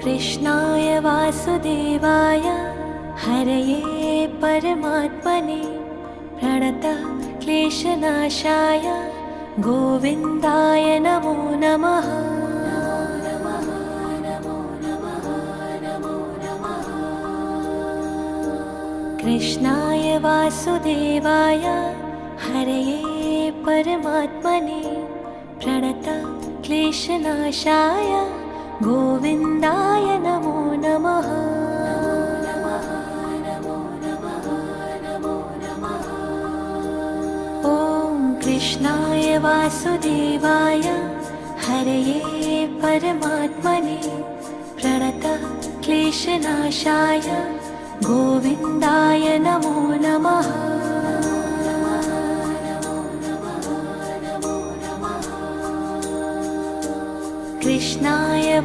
कृष्णाय वासुदेवाय हरये परमात्मने प्रणतः क्लेशनाशाय गोविन्दाय नमो नमः। कृष्णाय वासुदेवाय हरये परमात्मने प्रणतः क्लेशनाशाय गोविन्दाय नमो नमः। ॐ कृष्णाय वासुदेवाय हरये परमात्मने प्रणतः क्लेशनाशाय गोविन्दाय नमो नमः। कृष्णाय